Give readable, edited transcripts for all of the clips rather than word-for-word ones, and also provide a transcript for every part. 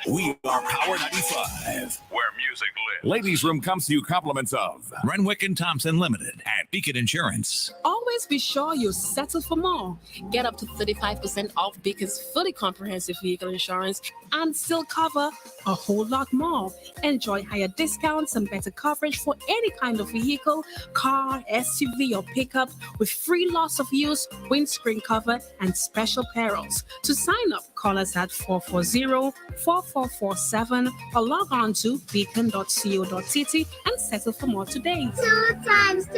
We are Power 95, where music lives. Ladies' Room comes to you compliments of Renwick and Thompson Limited and Beacon Insurance. Always be sure you settle for more. Get up to 35% off Beacon's fully comprehensive vehicle insurance and still cover a whole lot more. Enjoy higher discounts and better coverage for any kind of vehicle, car, SUV, or pickup with free loss of use, windscreen cover, and special perils. To sign up, call us at 440-4447 or log on to beacon.co.tt and settle for more today. 2 times 2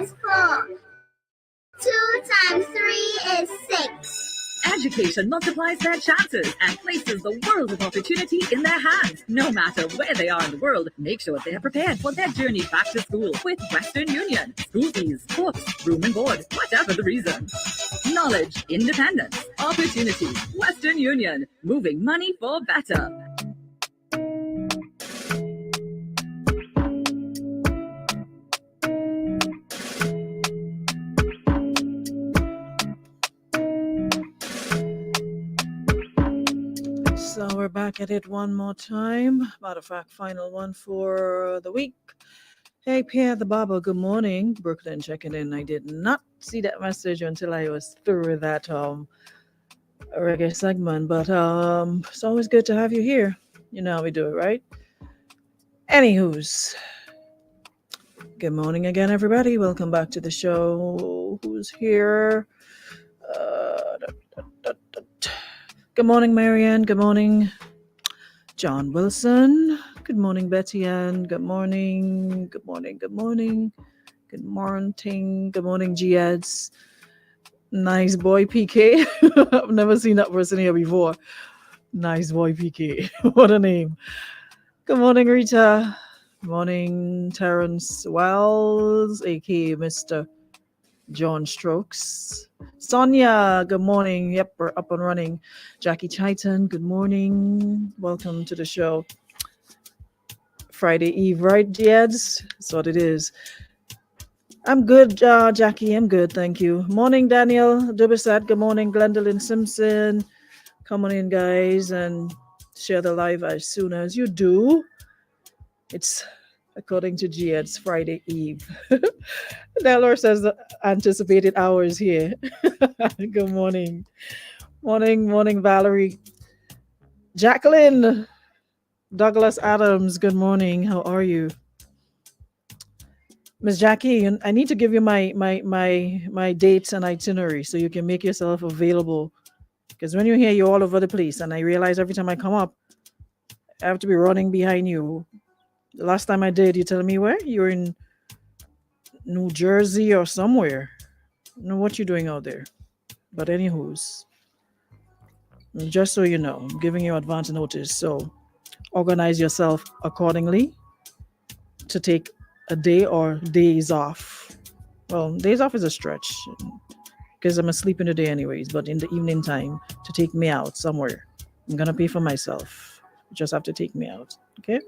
is 4. 2 times 3 is 6. Education multiplies their chances and places the world of opportunity in their hands. No matter where they are in the world, make sure they are prepared for their journey back to school with Western Union. School fees, books, room and board, whatever the reason. Knowledge, independence, opportunity. Western Union, moving money for better. So we're back at it one more time. Matter of fact, final one for the week. Hey, Pierre the Barber, good morning. Brooklyn checking in. I did not see that message until I was through that reggae segment, but it's always good to have you here. You know how we do it, right? Anywho's, good morning again, everybody. Welcome back to the show. Who's here? Good morning, Marianne. Good morning, John Wilson. Good morning, Betty Ann. Good morning. Good morning. Good morning. Good morning. Good morning, Giads. Nice boy, PK. I've never seen that person here before. Nice boy, PK. What a name. Good morning, Rita. Good morning, Terrence Wells, aka Mr. John Strokes. Sonia, good morning. Yep, we're up and running. Jackie Chiton, good morning. Welcome to the show. Friday Eve, right, Jeds? That's what it is. I'm good, Jackie. I'm good, thank you. Morning, Daniel Dubisat. Good morning, Glendolyn Simpson. Come on in, guys, and share the live as soon as you do. It's, according to Jeds, Friday Eve. Delor says the anticipated hours here. Good morning. Morning, Valerie. Jacqueline Douglas Adams, good morning. How are you? Miss Jackie, I need to give you my dates and itinerary so you can make yourself available. Because when you're here, you're all over the place. And I realize every time I come up, I have to be running behind you. The last time I did, you tell me where? You were in New Jersey or somewhere. I don't know what you're doing out there. But anywho's, just so you know, I'm giving you advance notice. So organize yourself accordingly to take a day or days off. Well, days off is a stretch because I'm asleep in the day anyways, but in the evening time to take me out somewhere. I'm going to pay for myself. You just have to take me out. Okay?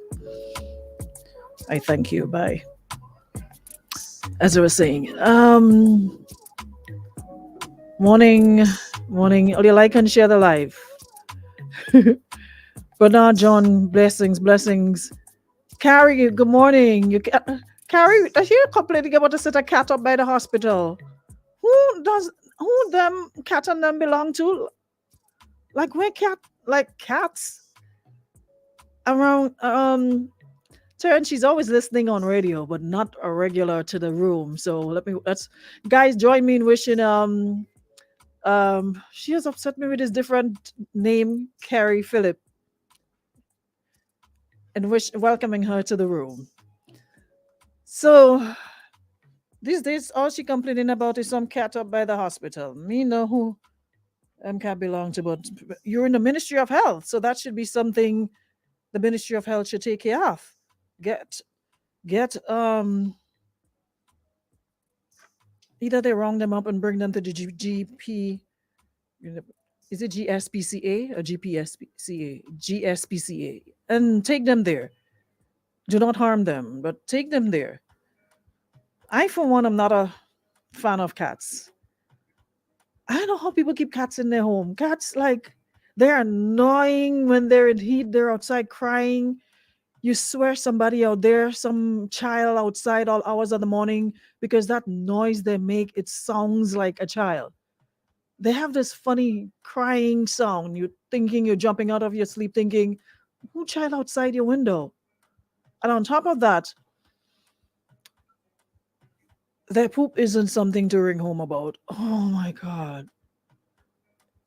I thank you. Bye. As I was saying, morning. Oh, you like and share the live. Bernard John, blessings. Carrie, good morning. Carrie, I hear complaining about to set a cat up by the hospital. Who them cat and them belong to? Like where cats around Terrence, she's always listening on radio, but not a regular to the room. So let's guys join me in wishing she has upset me with this different name, Carrie Phillip. And welcoming her to the room. So these days, all she complaining about is some cat up by the hospital. Me know who cat belong to, but you're in the Ministry of Health, so that should be something the Ministry of Health should take care of. Get either they round them up and bring them to the GP. Is it GSPCA or GPSPCA? GSPCA. And take them there. Do not harm them, but take them there. I, for one, am not a fan of cats. I don't know how people keep cats in their home. Cats, like, They're annoying when they're in heat. They're outside crying. You swear somebody out there, some child outside all hours of the morning, because that noise they make, it sounds like a child. They have this funny crying sound. You're thinking you're jumping out of your sleep, thinking, who child outside your window? And on top of that, their poop isn't something to ring home about. Oh my God.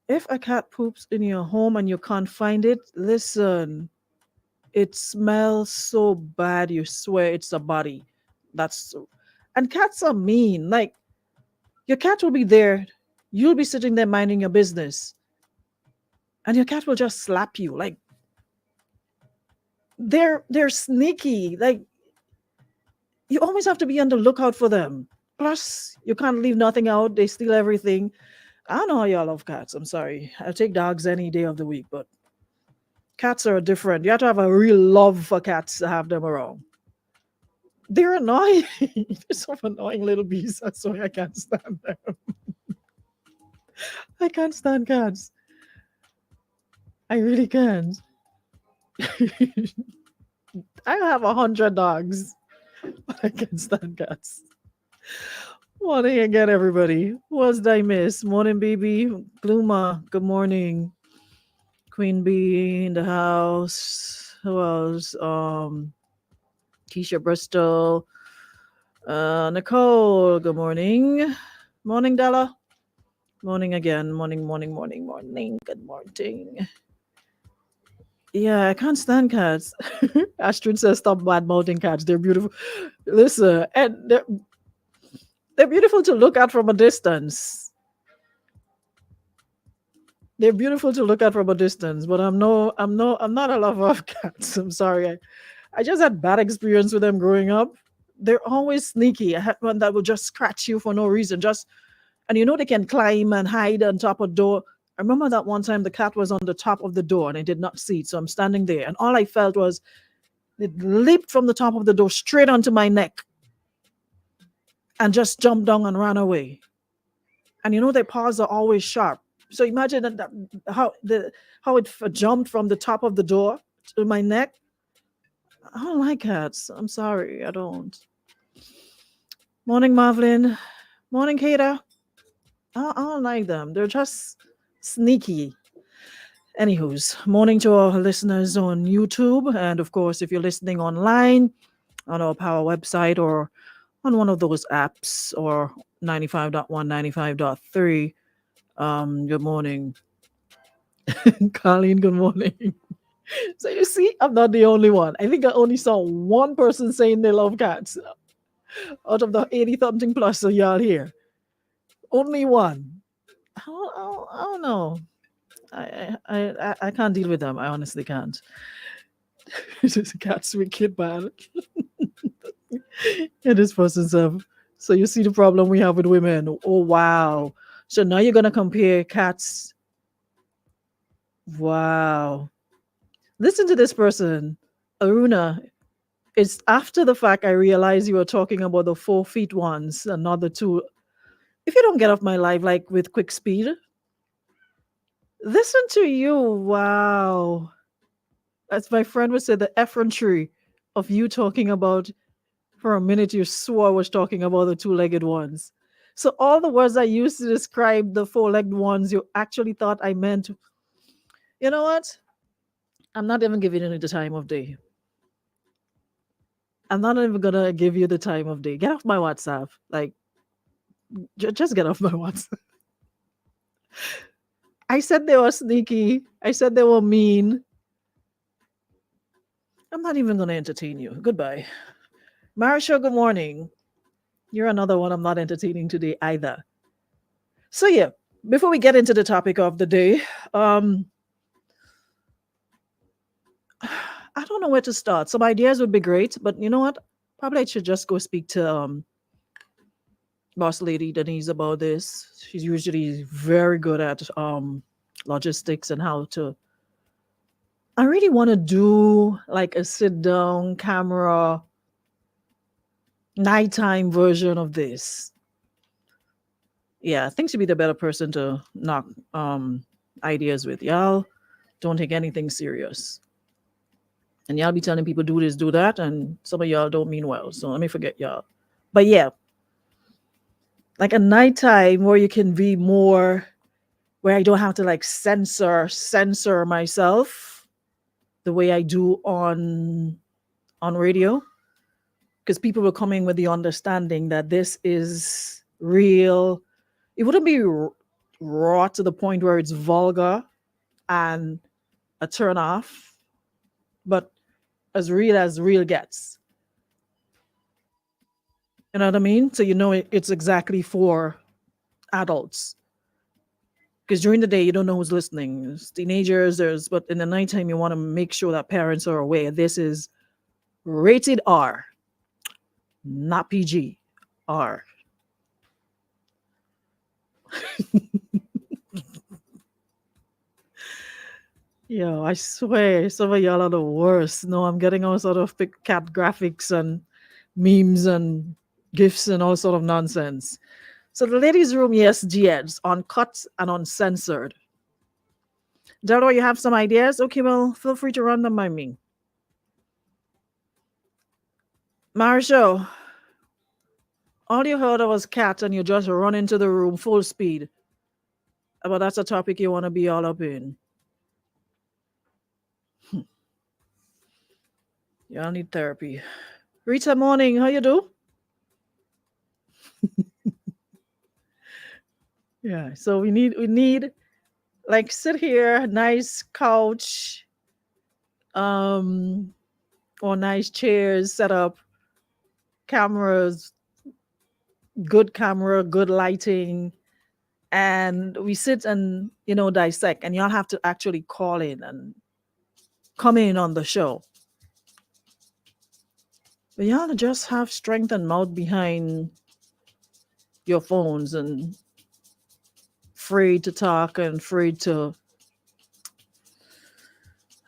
If a cat poops in your home and you can't find it, listen, it smells so bad, you swear it's a body. That's so. And cats are mean. Like, your cat will be there, you'll be sitting there minding your business, and your cat will just slap you. Like, they're sneaky. Like, you always have to be on the lookout for them. Plus, you can't leave nothing out. They steal everything. I don't know how y'all love cats. I'm sorry. I'll take dogs any day of the week, but cats are different. You have to have a real love for cats to have them around. They're annoying. They're so annoying little beasts. That's why I can't stand them. I can't stand cats. I really can't. I have 100 dogs, but I can't stand cats. Morning again, everybody. What's did I miss? Morning, baby. Gluma, good morning. Queen Bee in the house. Who else? Keisha Bristol. Nicole, good morning. Morning, Della. Morning again. Morning. Good morning. Yeah, I can't stand cats. Astrid says stop bad mouthing cats. They're beautiful. Listen, and they're beautiful to look at from a distance. They're beautiful to look at from a distance, but I'm not a lover of cats. I'm sorry. I just had bad experience with them growing up. They're always sneaky. I had one that would just scratch you for no reason. And you know they can climb and hide on top of door. I remember that one time the cat was on the top of the door and I did not see it. So I'm standing there and all I felt was it leaped from the top of the door straight onto my neck and just jumped down and ran away. And you know their paws are always sharp. So imagine how it jumped from the top of the door to my neck. I don't like cats. I'm sorry, I don't. Morning, Marvin. Morning, Kata. I don't like them. They're just sneaky. Anywho's, morning to our listeners on YouTube. And of course, if you're listening online on our Power website or on one of those apps or 95.1, 95.3, good morning. Colleen, good morning. So you see, I'm not the only one. I think I only saw one person saying they love cats out of the 80-something plus of y'all here. Only one. I don't know. I can't deal with them. I honestly can't. Cats wicked bad. Yeah, this person said. So you see the problem we have with women. Oh wow. So now you're gonna compare cats. Wow. Listen to this person. Aruna. It's after the fact I realized you were talking about the 4 feet ones and not the 2. If you don't get off my live like with quick speed, listen to you. Wow. As my friend would say, the effrontery of you talking about, for a minute you swore I was talking about the 2-legged ones. So all the words I used to describe the 4-legged ones, you actually thought I meant. You know what? I'm not even giving you the time of day. I'm not even going to give you the time of day. Get off my WhatsApp. Like, just get off my WhatsApp. I said they were sneaky. I said they were mean. I'm not even going to entertain you. Goodbye. Marisha, good morning. You're another one I'm not entertaining today either. So yeah, before we get into the topic of the day, I don't know where to start. Some ideas would be great, but you know what? Probably I should just go speak to boss lady Denise about this. She's usually very good at logistics and how to. I really want to do like a sit down camera nighttime version of this. Yeah, I think she'd be the better person to knock ideas with. Y'all don't take anything serious. And y'all be telling people do this, do that, and some of y'all don't mean well. So let me forget y'all. But yeah, like a nighttime where you can be more, where I don't have to like censor myself the way I do on radio, because people were coming with the understanding that this is real. It wouldn't be raw to the point where it's vulgar and a turn off, but as real gets. You know what I mean? So you know it's exactly for adults. Because during the day you don't know who's listening. There's teenagers, but in the nighttime you want to make sure that parents are aware this is rated R, not PG. R. Yo, I swear, some of y'all are the worst. No, I'm getting all sort of cat graphics and memes and GIFs and all sort of nonsense. So the ladies' room, yes, GEDs, uncut and uncensored. Delroy, you have some ideas? Okay, well, feel free to run them by me. Marisho, all you heard was cat and you just run into the room full speed. But that's a topic you want to be all up in. Y'all need therapy. Rita, morning, how you do? Yeah, so we need like sit here, nice couch, or nice chairs set up, cameras, good camera, good lighting, and we sit and dissect, and y'all have to actually call in and come in on the show. But y'all just have strength and mouth behind your phones and afraid to talk and afraid to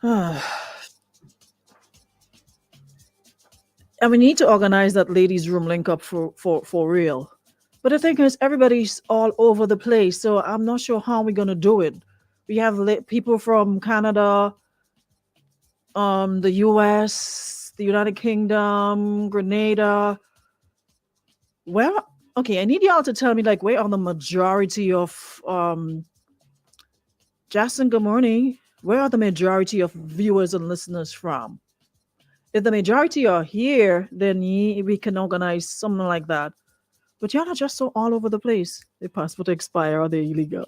and we need to organize that ladies' room link up for real. But the thing is, everybody's all over the place, so I'm not sure how we're gonna do it. We have people from Canada, the US, the United Kingdom, Grenada. Well, okay, I need y'all to tell me like where are the majority of Jackson, good morning. Where are the majority of viewers and listeners from? If the majority are here, then we can organize something like that. But y'all are just so all over the place. Their passport expire or they're illegal.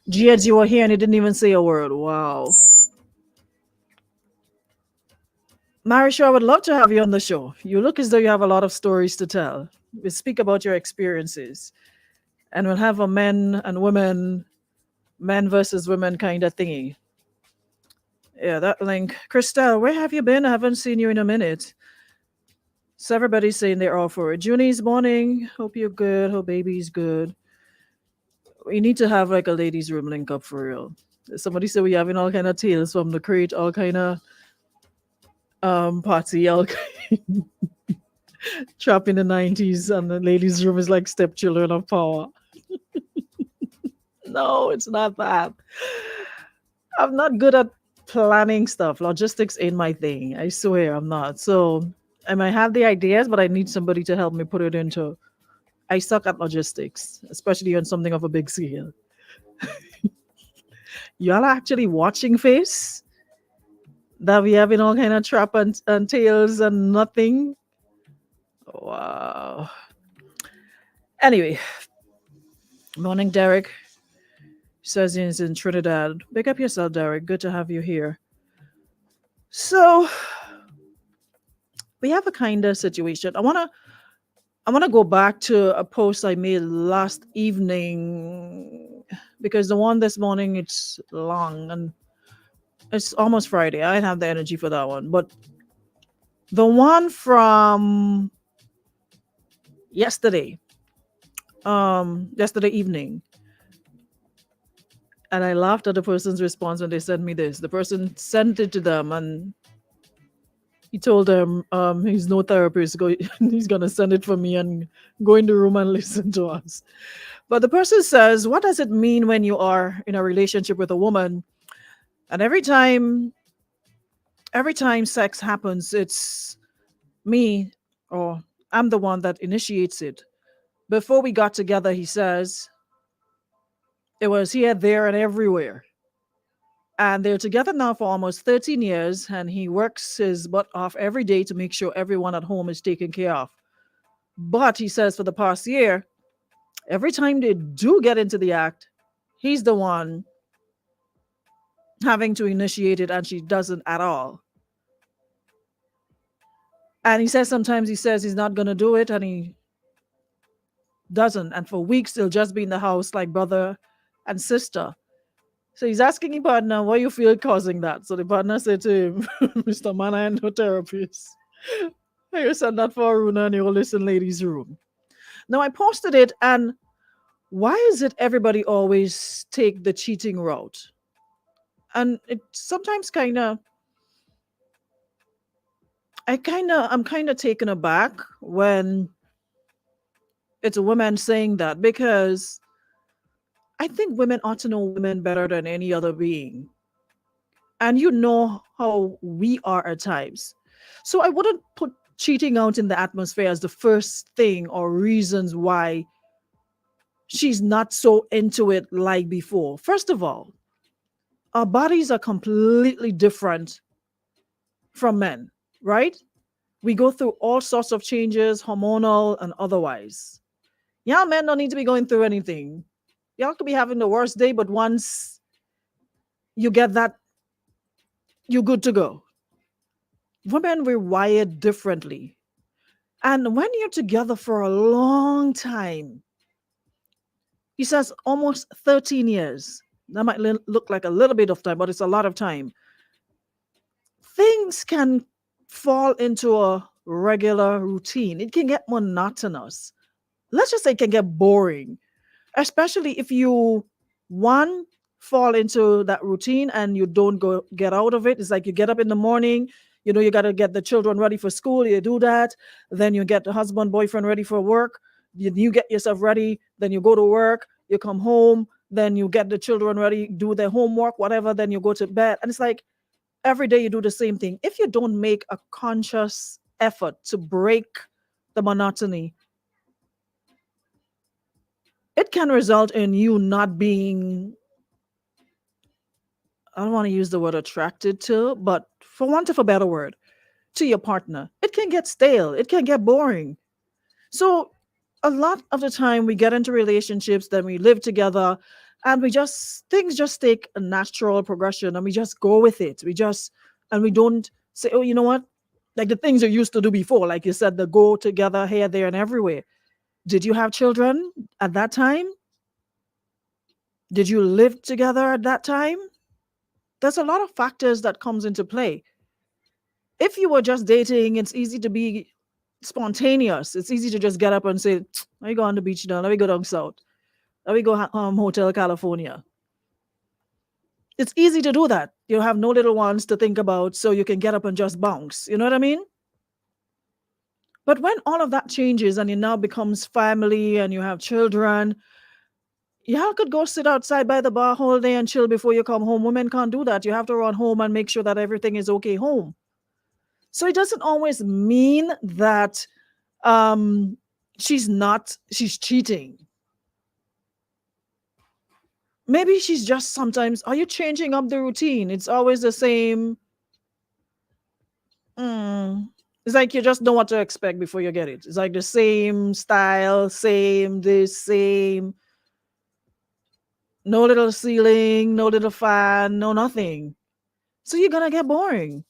GEDs, you were here and you didn't even say a word. Wow. Marisha, I would love to have you on the show. You look as though you have a lot of stories to tell. We speak about your experiences. And we'll have a men versus women kind of thingy. Yeah, that link. Christelle, where have you been? I haven't seen you in a minute. So everybody's saying they're all for it. Junie's morning. Hope you're good. Hope baby's good. We need to have like a ladies' room link up for real. Somebody said we're having all kind of tales from the crate, all kind of party, all trap in the 90s, and the ladies' room is like stepchildren of power. No, it's not that. I'm not good at planning stuff. Logistics ain't my thing. I swear I'm not. So I might have the ideas, but I need somebody to help me put it into. I suck at logistics, especially on something of a big scale. Y'all are actually watching face that we having all kind of trap and tales and nothing. Wow. Anyway, morning, Derek. Says he's in Trinidad. Pick up yourself, Derek. Good to have you here. So we have a kind of situation. I wanna go back to a post I made last evening because the one this morning it's long and it's almost Friday. I didn't have the energy for that one. But the one from yesterday evening, and I laughed at the person's response when they sent me this. The person sent it to them and He told him he's no therapist. He's gonna send it for me and go in the room and listen to us. But the person says, what does it mean when you are in a relationship with a woman and every time sex happens, it's me or I'm the one that initiates it. Before we got together, he says, it was here, there, and everywhere. And they're together now for almost 13 years, and he works his butt off every day to make sure everyone at home is taken care of. But he says for the past year, every time they do get into the act, he's the one having to initiate it, and she doesn't at all. And he says sometimes he says he's not going to do it, and he doesn't. And for weeks, they'll just be in the house like brother and sister. So he's asking his partner, what you feel causing that? So the partner said to him, Mr. Man, I am no therapist. I send that for Aruna in the Listen Ladies room. Now I posted it, and why is it everybody always take the cheating route? And it sometimes I'm kind of taken aback when it's a woman saying that, because I think women ought to know women better than any other being. And you know how we are at times. So I wouldn't put cheating out in the atmosphere as the first thing or reasons why she's not so into it like before. First of all, our bodies are completely different from men, right? We go through all sorts of changes, hormonal and otherwise. Yeah, men don't need to be going through anything. Y'all could be having the worst day, but once you get that, you're good to go. Women were wired differently. And when you're together for a long time, he says almost 13 years. That might look like a little bit of time, but it's a lot of time. Things can fall into a regular routine. It can get monotonous. Let's just say it can get boring, especially if you, one, fall into that routine and you don't get out of it. It's like you get up in the morning, you know, you got to get the children ready for school. You do that. Then you get the husband, boyfriend ready for work. You get yourself ready. Then you go to work. You come home. Then you get the children ready, do their homework, whatever. Then you go to bed. And it's like every day you do the same thing. If you don't make a conscious effort to break the monotony, it can result in you not being, I don't want to use the word attracted to, but for want of a better word, to your partner. It can get stale. It can get boring. So a lot of the time we get into relationships, then we live together, and things just take a natural progression and we just go with it. And we don't say, oh, you know what? Like the things you used to do before, like you said, the go together here, there, and everywhere. Did you have children at that time? Did you live together at that time? There's a lot of factors that comes into play. If you were just dating, it's easy to be spontaneous. It's easy to just get up and say, let me go on the beach now. Let me go down south. Let me go Hotel California. It's easy to do that. You have no little ones to think about, so you can get up and just bounce. You know what I mean? But when all of that changes and it now becomes family and you have children, y'all could go sit outside by the bar all day and chill before you come home. Women can't do that. You have to run home and make sure that everything is okay home. So it doesn't always mean that she's cheating. Maybe she's just sometimes, are you changing up the routine? It's always the same. It's like you just know what to expect before you get it. It's like the same style, same this, same. No little ceiling, no little fan, no nothing. So you're going to get boring.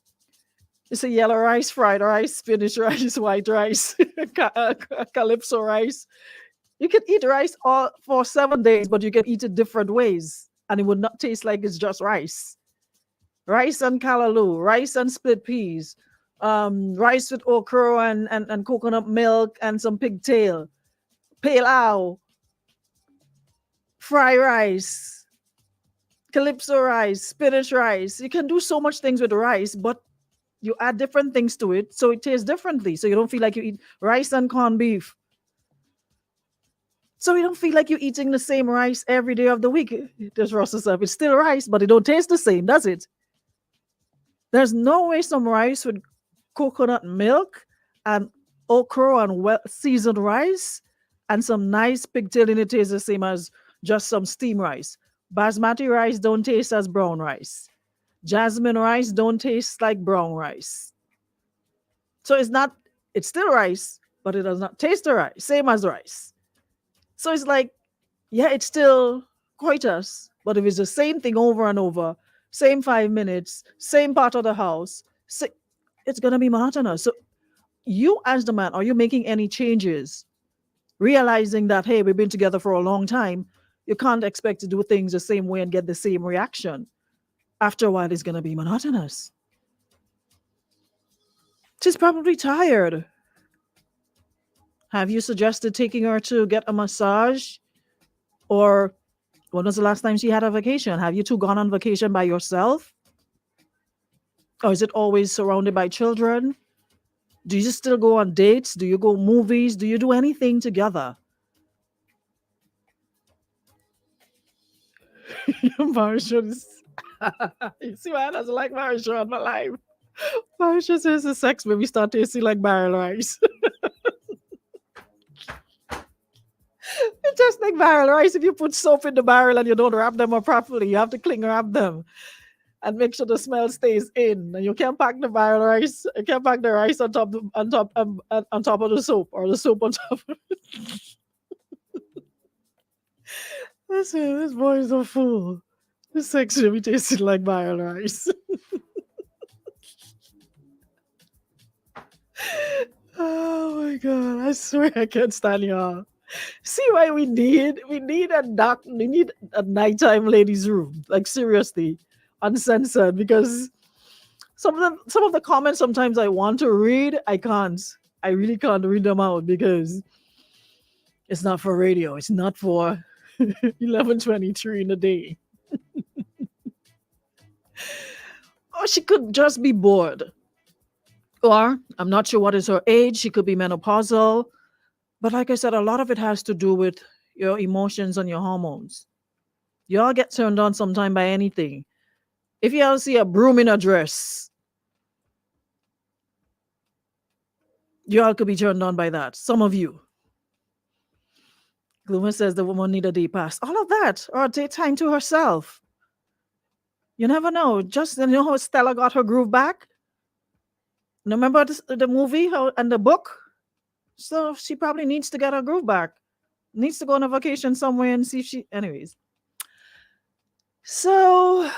It's a yellow rice, fried rice, spinach rice, white rice, calypso rice. You can eat rice all for 7 days, but you can eat it different ways. And it would not taste like it's just rice. Rice and callaloo, rice and split peas, rice with okra and coconut milk and some pigtail, pilau, fry rice, calypso rice, spinach rice. You can do so much things with rice, but You add different things to it so it tastes differently. So you don't feel like you eat rice and corned beef. So you don't feel like you're eating the same rice every day of the week. Just roast this up. It's still rice, but it don't taste the same, does it? There's no way some rice with coconut milk and okra and well seasoned rice and some nice pigtail in it tastes the same as just some steamed rice. Basmati rice don't taste as brown rice. Jasmine rice don't taste like brown rice. So it's still rice, but it does not taste the rice, same as rice. So it's like, yeah, it's still coitus, but if it's the same thing over and over, same 5 minutes, same part of the house, it's going to be monotonous. So you as the man, are you making any changes? Realizing that, hey, we've been together for a long time, you can't expect to do things the same way and get the same reaction. After a while, it's going to be monotonous. She's probably tired. Have you suggested taking her to get a massage? Or when was the last time she had a vacation? Have you two gone on vacation by yourself? Or is it always surrounded by children? Do you still go on dates? Do you go movies? Do you do anything together? Marsha is... You see why I doesn't like Marsha on my life? Marsha says the sex maybe start tasting like barrel rice. It's just like barrel rice. If you put soap in the barrel and you don't wrap them up properly, you have to cling wrap them and make sure the smell stays in. And you can't pack the barrel rice. You can't pack the rice on top of the soap, or the soap on top of it. Listen, this boy is a fool. This sex should be tasting like barrel rice. Oh my god! I swear I can't stand y'all. See why we need a nighttime ladies' room, like seriously, uncensored, because some of the comments sometimes I want to read, I can't. I really can't read them out because it's not for radio. It's not for 11:23 in the day. Or she could just be bored. Or I'm not sure what is her age. She could be menopausal. But like I said, a lot of it has to do with your emotions and your hormones. Y'all get turned on sometime by anything. If y'all see a broom in a dress, y'all could be turned on by that. Some of you. Gloomer says the woman need a day pass. All of that. Or a daytime to herself. You never know. Just, you know how Stella got her groove back? Remember the movie and the book? So she probably needs to get her groove back. Needs to go on a vacation somewhere and see if she... Anyways. So,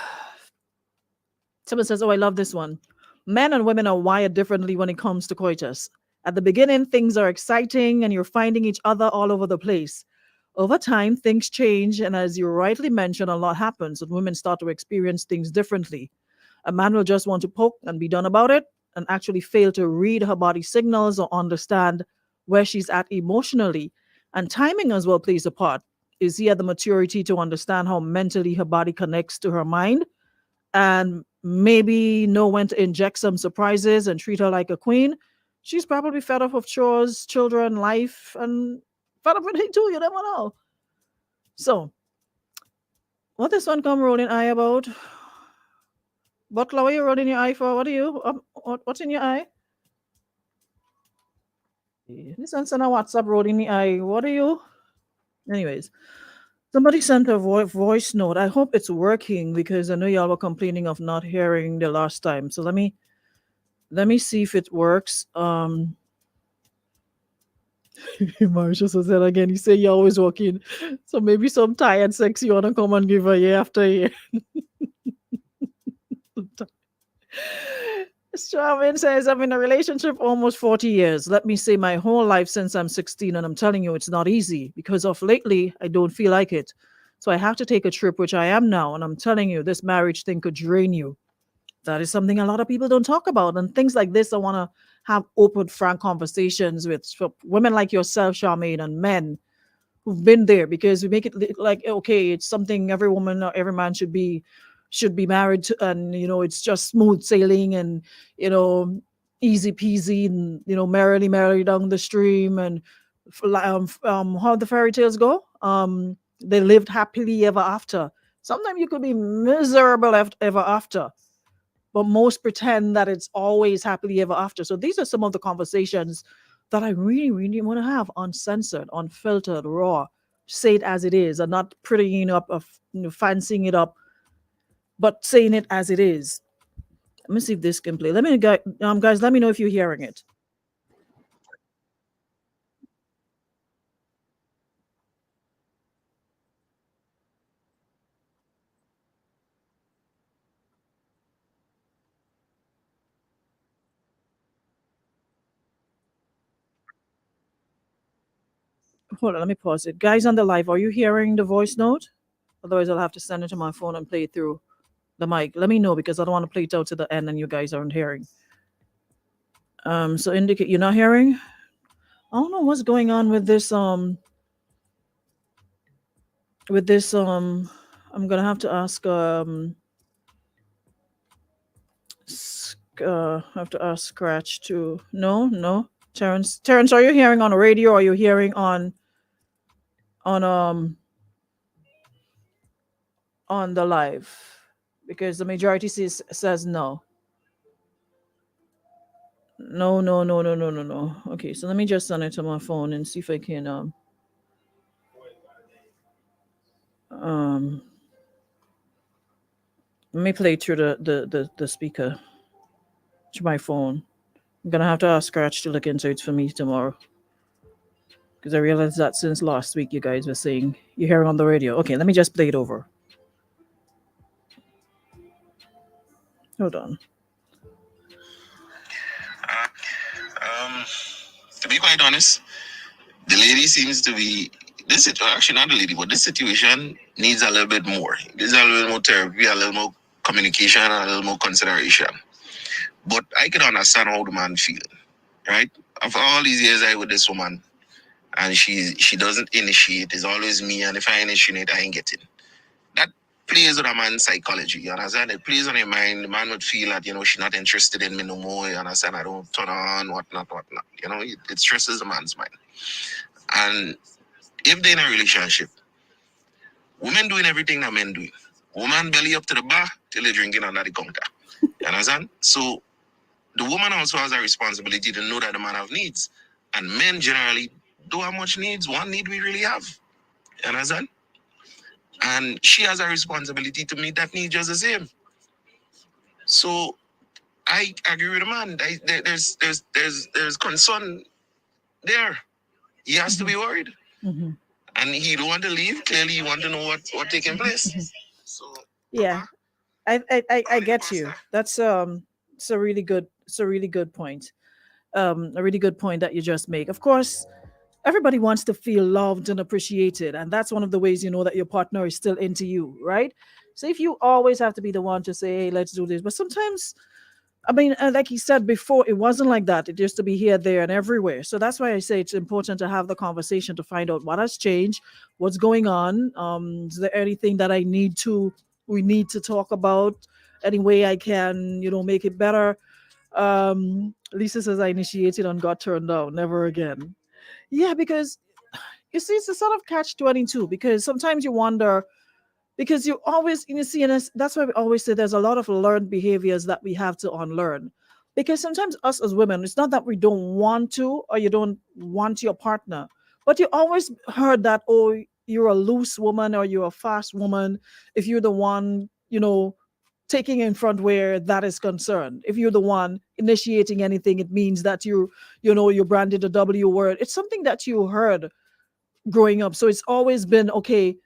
someone says, oh, I love this one. Men and women are wired differently when it comes to coitus. At the beginning, things are exciting and you're finding each other all over the place. Over time, things change. And as you rightly mentioned, a lot happens and women start to experience things differently. A man will just want to poke and be done about it and actually fail to read her body signals or understand where she's at emotionally. And timing as well plays a part. Is he at the maturity to understand how mentally her body connects to her mind and maybe know when to inject some surprises and treat her like a queen? She's probably fed up of chores, children, life, and fed up with it too. You never know. So, what this one come rolling eye about? Butler, what are you rolling your eye for? What are you? What's in your eye? This one sent a WhatsApp rolling the eye. What are you? Anyways, somebody sent a voice note. I hope it's working because I know y'all were complaining of not hearing the last time. So let me see if it works. Marsha says that again. You say you're always working. So maybe some tired sex you want to come and give her year after year. Strawman says, I'm in a relationship almost 40 years. Let me say my whole life since I'm 16. And I'm telling you, it's not easy because of lately, I don't feel like it. So I have to take a trip, which I am now. And I'm telling you, this marriage thing could drain you. That is something a lot of people don't talk about. And things like this, I want to have open, frank conversations with women like yourself, Charmaine, and men who've been there, because we make it like, okay, it's something every woman or every man should be should be married to, and it's just smooth sailing and easy peasy, and merrily down the stream, and how the fairy tales go, they lived happily ever after. Sometimes you could be miserable ever after, but most pretend that it's always happily ever after. So these are some of the conversations that I really, really want to have, uncensored, unfiltered, raw. Say it as it is, and not prettying up, of fancying it up, but saying it as it is. Let me see if this can play. Guys, let me know if you're hearing it. Hold on, let me pause it. Guys on the live, are you hearing the voice note? Otherwise, I'll have to send it to my phone and play it through the mic. Let me know, because I don't want to play it out to the end and you guys aren't hearing. So indicate you're not hearing. I don't know what's going on with this. I'm gonna have to ask. Have to ask Scratch to. No, Terrence, are you hearing on the radio, or are you hearing on the live? Because the majority says no. No. Okay, so let me just send it to my phone and see if I can let me play through the speaker to my phone. I'm gonna have to ask Scratch to look into it for me tomorrow, because I realized that since last week you guys were saying you're hearing on the radio. Okay, let me just play it over. Hold on. To be quite honest, the lady seems to be actually not the lady, but this situation needs a little bit more. There's a little bit more therapy, a little more communication, and a little more consideration. But I can understand how the man feel, right? After all these years I with this woman, and she doesn't initiate. It's always me, and if I initiate, I ain't getting. That plays with a man's psychology, you understand? It plays on your mind. The man would feel that, she's not interested in me no more, you understand? I don't turn on, whatnot. It stresses the man's mind. And if they're in a relationship, women doing everything that men do. Woman belly up to the bar till they're drinking under the counter. You understand? So the woman also has a responsibility to know that the man have needs. And men generally don't have much needs. One need we really have. You understand? And she has a responsibility to meet that need just the same. So I agree with the man. There's concern there. He has to be worried. Mm-hmm. And he don't want to leave. Clearly he want to know what taking place. So yeah, I get you. That's it's a really good point. A really good point that you just make. Of course, everybody wants to feel loved and appreciated, and that's one of the ways you know that your partner is still into you, right? So if you always have to be the one to say, hey, let's do this, but sometimes, I mean, like he said before, it wasn't like that. It used to be here, there, and everywhere. So that's why I say it's important to have the conversation to find out what has changed, what's going on. Is there anything that we need to talk about? Any way I can, make it better? Lisa says I initiated and got turned down. Never again. Yeah, because you see, it's a sort of catch-22, because sometimes you wonder, because you always, and that's why we always say there's a lot of learned behaviors that we have to unlearn. Because sometimes us as women, it's not that we don't want to, or you don't want your partner, but you always heard that, oh, you're a loose woman or you're a fast woman if you're the one, taking in front where that is concerned. If you're the one initiating anything, it means that you're branded a W word. It's something that you heard growing up. So it's always been, okay,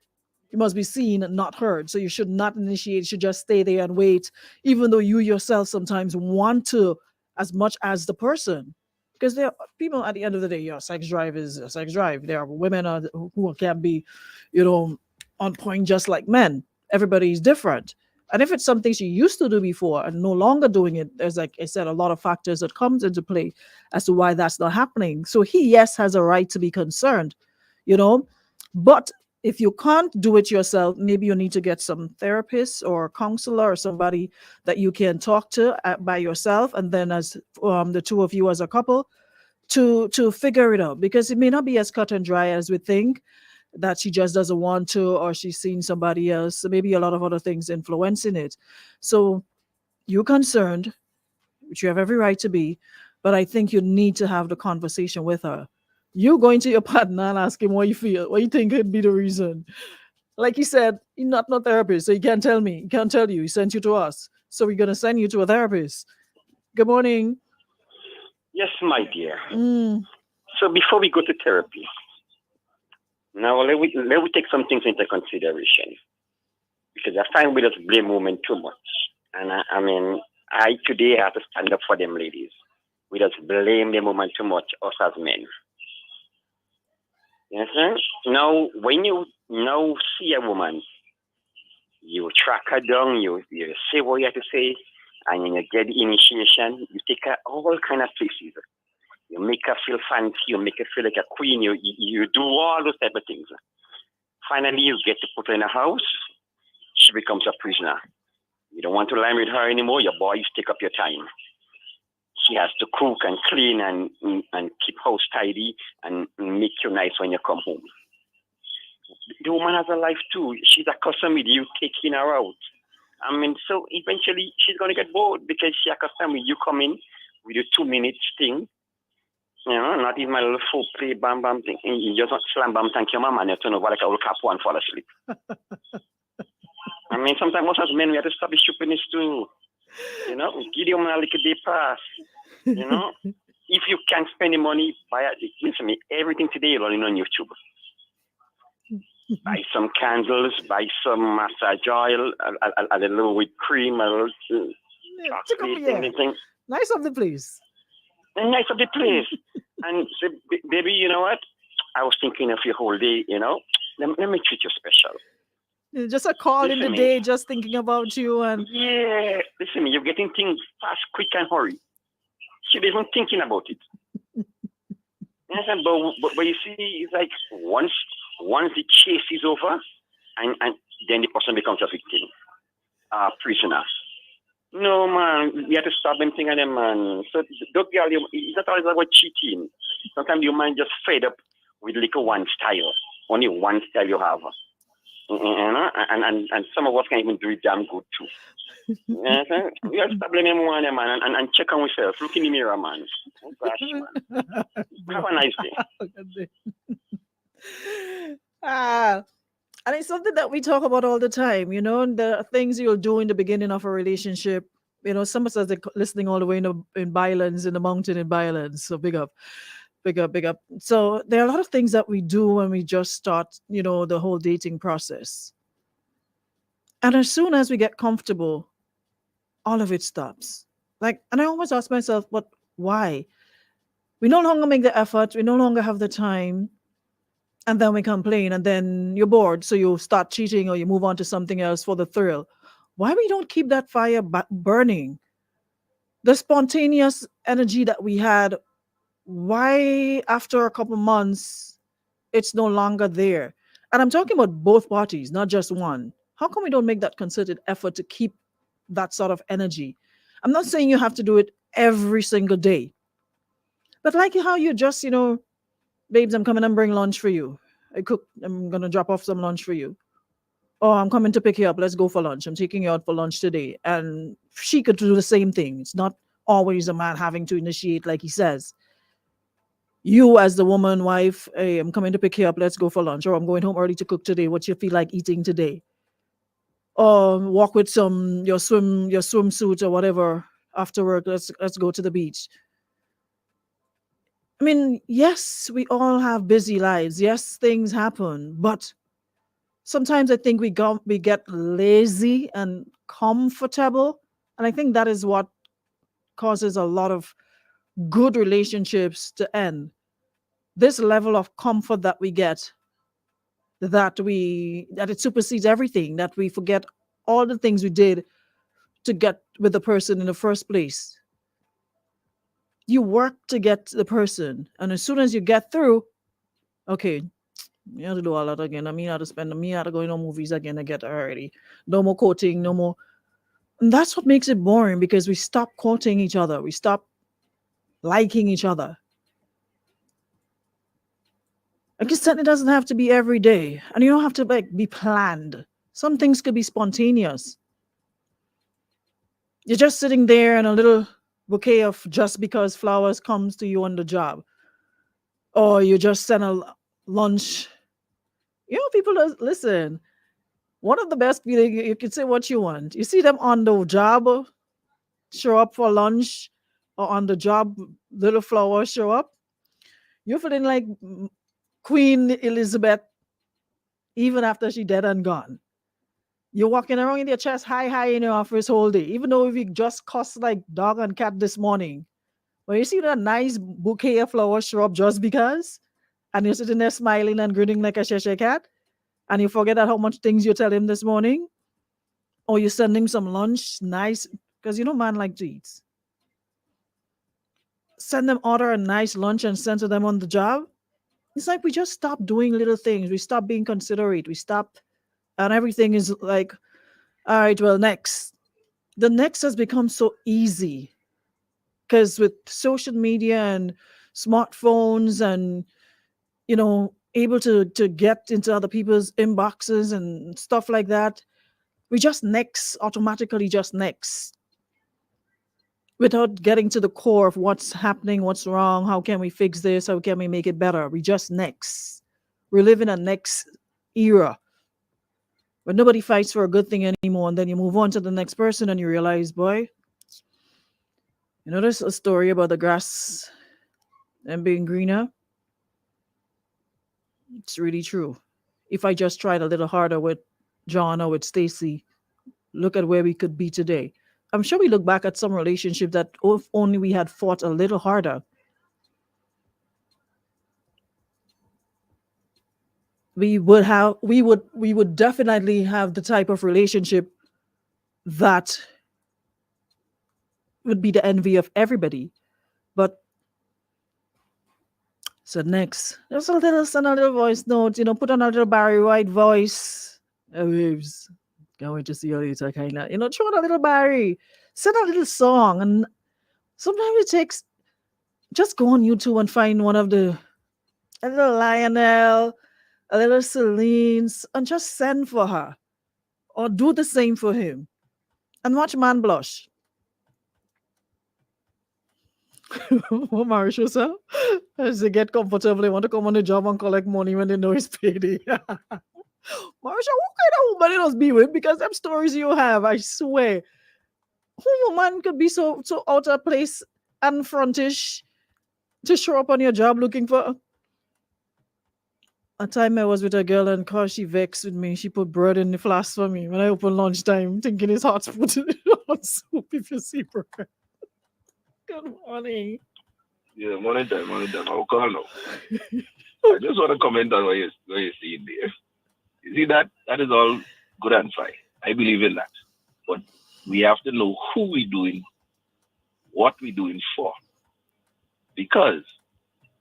you must be seen and not heard. So you should not initiate, you should just stay there and wait, even though you yourself sometimes want to as much as the person. Because there are people at the end of the day, your sex drive is a sex drive. There are women who can be, on point just like men. Everybody is different. And if it's something she used to do before and no longer doing it, there's, like I said, a lot of factors that comes into play as to why that's not happening. So he, yes, has a right to be concerned, but If you can't do it yourself, maybe you need to get some therapist or counselor or somebody that you can talk to by yourself, and then as the two of you as a couple to figure it out, because it may not be as cut and dry as we think, that she just doesn't want to, or she's seen somebody else. So maybe a lot of other things influencing it. So you're concerned, which you have every right to be, but I think you need to have the conversation with her. You going to your partner and ask him what you feel, what you think could be the reason. Like he said, he's not no therapist, so he can't tell me. He can't tell you. He sent you to us. So we're gonna send you to a therapist. Good morning. Yes, my dear. Mm, So before we go to therapy, now let we take some things into consideration, because I find we just blame women too much, and I mean I today have to stand up for them ladies. We just blame them women too much, us as men. You understand? Now when you now see a woman, you track her down, you say what you have to say, and when you get the initiation, you take her all kind of places. You make her feel fancy, you make her feel like a queen, you do all those type of things. Finally, you get to put her in a house, she becomes a prisoner. You don't want to lie with her anymore, your boys take up your time. She has to cook and clean and keep house tidy and make you nice when you come home. The woman has a life too. She's accustomed with you taking her out. I mean, so eventually she's going to get bored because she's accustomed with you coming with a 2 minutes thing. You know, not even my little full play bam bam thing. And you just slam bam, thank you, mama, and you turn over like a old couple and fall asleep. I mean, sometimes most as men, we have to stop the stupidness too. You know, give the woman a little day pass. You know, if you can't spend the money, listen to me, everything today you're learning on YouTube. Buy some candles, buy some massage oil, a little whipped cream, a little chocolate, anything. Nice of the place. And nice of the place. And say, baby, you know what? I was thinking of you whole day, you know. Let me treat you special. Just a call in the day, just thinking about you. And yeah, listen, you're getting things fast, quick, and hurry. She's even thinking about it. Yes, but you see, it's like once the chase is over, and then the person becomes a victim, prisoner. No, man, you have to stop them thinking them, man. So, it's not always about cheating. Sometimes your mind just fed up with little one style. Only one style you have. And some of us can even do it damn good too. You have to stop blaming one, man, and check on yourself. Look in the mirror, man. Oh, gosh, man. Have a nice day. And it's something that we talk about all the time, you know, the things you'll do in the beginning of a relationship. You know, some of us are listening all the way in Bylands, in the mountain in Bylands. So big up. So there are a lot of things that we do when we just start, you know, the whole dating process. And as soon as we get comfortable, all of it stops. And I always ask myself, but why? We no longer make the effort. We no longer have the time. And then we complain, and then you're bored, so you start cheating or you move on to something else for the thrill. Why we don't keep that fire burning? The spontaneous energy that we had, why after a couple months, it's no longer there? And I'm talking about both parties, not just one. How come we don't make that concerted effort to keep that sort of energy? I'm not saying you have to do it every single day. But like how you just, you know, babes, I'm coming and bring lunch for you. I'm going to drop off some lunch for you. Oh, I'm coming to pick you up. Let's go for lunch. I'm taking you out for lunch today. And she could do the same thing. It's not always a man having to initiate, like he says. You as the woman, wife, hey, I'm coming to pick you up. Let's go for lunch. Or I'm going home early to cook today. What you feel like eating today? Or walk with your swimsuit or whatever after work. Let's go to the beach. I mean, yes, we all have busy lives. Yes, things happen, but sometimes I think we get lazy and comfortable, and I think that is what causes a lot of good relationships to end. This level of comfort that we get, that it supersedes everything, that we forget all the things we did to get with the person in the first place. You work to get the person, and as soon as you get through, okay, You have to do all that again. I mean, I have to spend me have to go in no movies again to get already. No more quoting, no more. And that's what makes it boring because we stop quoting each other. We stop liking each other. Like you said, it doesn't have to be every day. And you don't have to like be planned. Some things could be spontaneous. You're just sitting there and a little bouquet of just because flowers comes to you on the job. Or you just send a lunch. You know, people listen. One of the best feeling you can say what you want. You see them on the job show up for lunch, or on the job little flowers show up. You're feeling like Queen Elizabeth even after she dead and gone. You're walking around in your chest high in your office whole day, even though if you just cussed like dog and cat this morning. When you see that nice bouquet of flowers show up just because, and you're sitting there smiling and grinning like a Cheshire cat, and you forget that how much things you tell him this morning, or you're sending some lunch, nice, because you know man like to eat. Send them order a nice lunch and send to them on the job. It's like we just stop doing little things. We stop being considerate. We stop, and everything is like, all right, well, next. The next has become so easy because with social media and smartphones and, you know, able to get into other people's inboxes and stuff like that, we just next, automatically just next without getting to the core of what's happening, what's wrong, how can we fix this, how can we make it better. We just next. We live in a next era where nobody fights for a good thing anymore, and then you move on to the next person and you realize, boy, you know, there's a story about the grass and being greener. It's really true. If I just tried a little harder with John or with Stacy, look at where we could be today. I'm sure we look back at some relationship that if only we had fought a little harder, we would definitely have the type of relationship that would be the envy of everybody. But so next, just send a little voice note, you know, put on a little Barry White voice. Oh, babes, can't wait to see you later, kind of, you know, throw in a little Barry, send a little song. And sometimes it takes, just go on YouTube and find one of a little Lionel, a little Celine's, and just send for her. Or do the same for him. And watch man blush. Marsh yourself as they get comfortable. They want to come on the job and collect money when they know it's payday. Marsha, what kind of woman it must be with? Because them stories you have, I swear. Who woman could be so out of place and frontish to show up on your job looking for? A time I was with a girl and cause she vexed with me, she put bread in the flask for me when I opened lunchtime, thinking it's hot, put it on soup if you see bread. Good morning. Yeah, morning time. I'll call now. I just want to comment on what you're saying there. You see, that is all good and fine. I believe in that. But we have to know who we're doing, what we're doing for. Because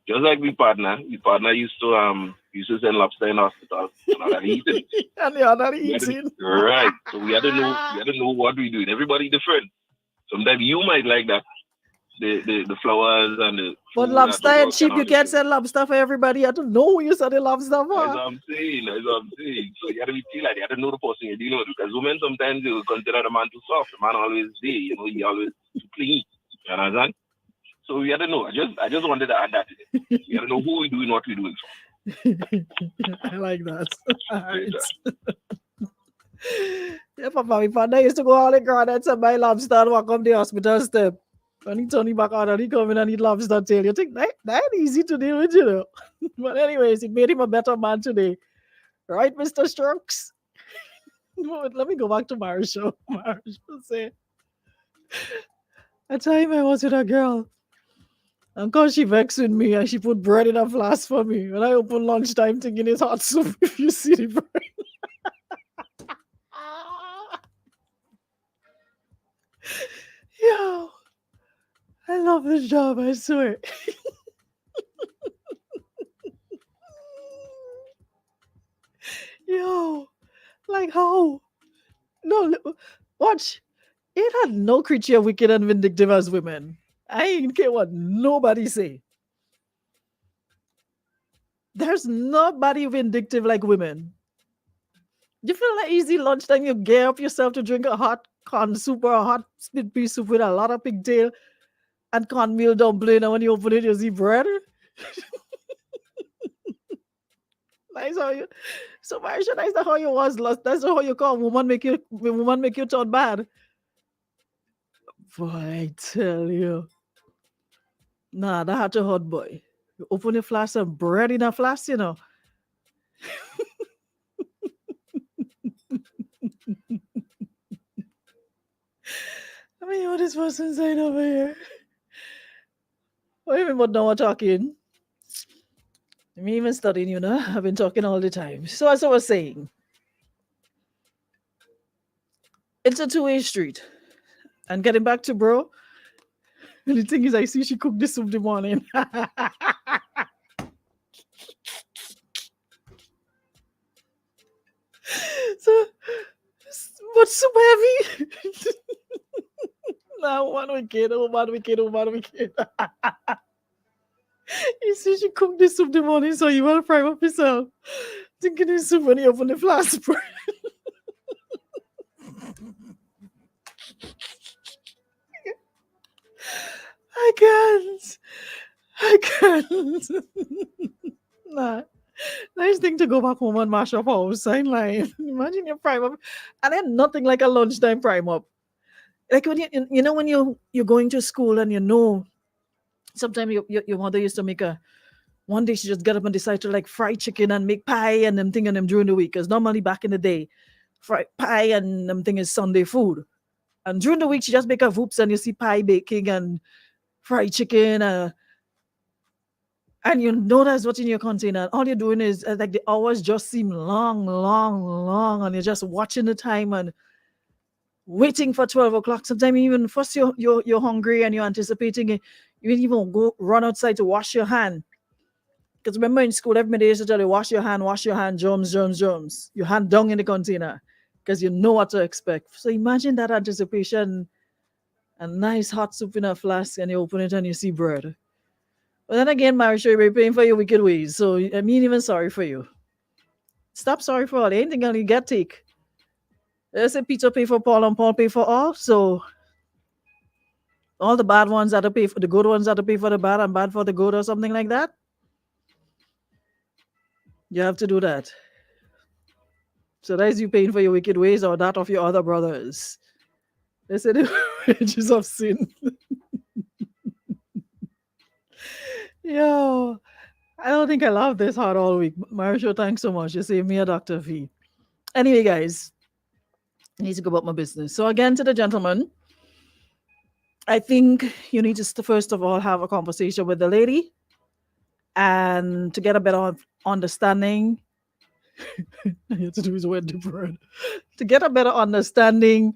just like we partner used to send lobster in hospital and other eating. And the other eating. Right. So we had to know what we're doing. Everybody different. Sometimes you might like that. The flowers and the but lobster and cheap, you can't sell lobster for everybody. I don't know who you sell the lobster for. That's what I'm saying. So you gotta be like, you gotta know the person you're dealing with, because women sometimes they will consider the man too soft. The man always there, you know, he always too clean. You understand? So we gotta know. I just wanted to add that to it. You gotta know who we're doing, what we're doing for. I like that. Yeah, Papa, my father used to go all the gardens and buy lobster and walk up the hospital step. When he turn back out and he come in and eat lobster tail, you think that easy to deal with, you know. But anyways, it made him a better man today. Right, Mr. Strokes? Let me go back to Marshall. Marshall say, a time I was with a girl. And cause she vexed with me and she put bread in a flask for me. When I open lunchtime thinking it's hot soup, if you see the bread. Yo, I love this job, I swear. Watch. It had no creature wicked and vindictive as women. I ain't care what nobody say. There's nobody vindictive like women. You feel like easy lunchtime, you gear up yourself to drink a hot corn soup or a hot split pea soup with a lot of pigtail and cornmeal dumpling, and when you open it, you see bread. Nice how you. So Marisha, that's not how you was last. That's not how you call woman make you turn bad. Boy, I tell you. Nah, that had to hot boy. You open a flask and bread in a flask, you know. I mean, what is person saying over here? What do you mean, but now we're talking? Me even studying, you know. I've been talking all the time. So as I was saying, it's a two-way street. And getting back to bro, the thing is, I see she cooked this soup the morning. So, but soup heavy. Now, one wicked. You see, she cooked this soup the morning, so you want to fry up yourself. Thinking this soup when you open the flask. I can't. Nah. Nice thing to go back home and mash up house. Sign line. Imagine your prime up. And then nothing like a lunchtime prime up. Like when you know when you're going to school and you know sometimes your mother used to make one day she just get up and decide to like fry chicken and make pie and them thing and them during the week. Because normally back in the day, fry pie and them thing is Sunday food. And during the week she just make a whoops and you see pie baking and fried chicken and you know that's what's in your container. All you're doing is like the hours just seem long, and you're just watching the time and waiting for 12 o'clock. Sometimes even first you're hungry and you're anticipating it. You didn't even go run outside to wash your hand. Because remember in school, everybody used to tell you, wash your hand, germs. Your hand down in the container. Because you know what to expect. So imagine that anticipation. A nice hot soup in a flask and you open it and you see bread. But then again, Marisha, you're paying for your wicked ways. So I mean even sorry for you. Stop sorry for all. Anything gonna get take. They say Peter pay for Paul and Paul pay for all. So all the bad ones have to pay for the good ones have to pay for the bad and bad for the good or something like that. You have to do that. So that is you paying for your wicked ways or that of your other brothers. They say the wages of sin. Yo, I don't think I laughed this hard all week. Marisha, thanks so much. You saved me a doctor fee. Anyway, guys, I need to go about my business. So again, to the gentleman, I think you need to first of all have a conversation with the lady and to get a better understanding. I have to do his word different. To get a better understanding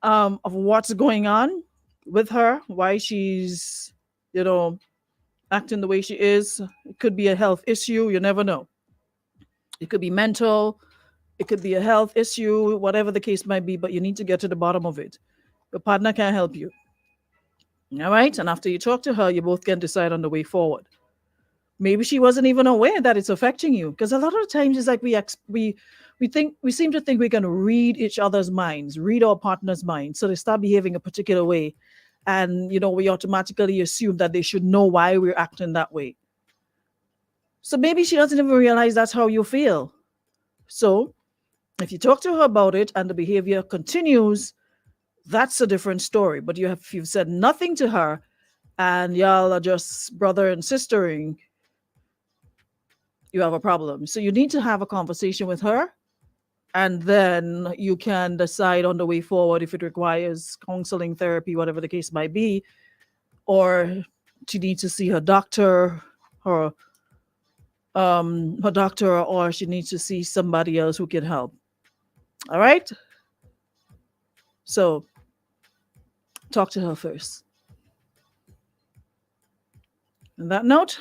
of what's going on with her, why she's, acting the way she is. It could be a health issue. You never know. It could be mental. It could be a health issue, whatever the case might be, but you need to get to the bottom of it. Your partner can't help you. All right? And after you talk to her, you both can decide on the way forward. Maybe she wasn't even aware that it's affecting you. Because a lot of the times it's like we seem to think we can read each other's minds, read our partner's minds. So they start behaving a particular way. And, we automatically assume that they should know why we're acting that way. So maybe she doesn't even realize that's how you feel. So if you talk to her about it and the behavior continues, that's a different story. But you've said nothing to her and y'all are just brother and sistering, you have a problem. So you need to have a conversation with her. And then you can decide on the way forward if it requires counseling, therapy, whatever the case might be, or she needs to see her doctor, or she needs to see somebody else who can help. All right? So talk to her first. On that note,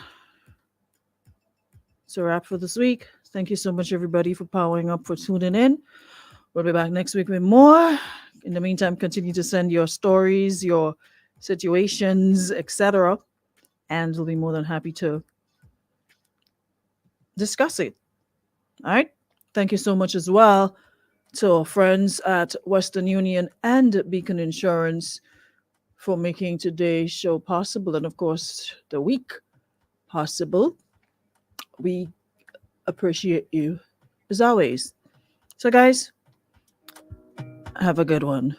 it's a wrap for this week. Thank you so much, everybody, for powering up, for tuning in. We'll be back next week with more. In the meantime, continue to send your stories, your situations, etc., and we'll be more than happy to discuss it. All right. Thank you so much as well to our friends at Western Union and Beacon Insurance for making today's show possible, and of course the week possible. We appreciate you as always. So guys, have a good one.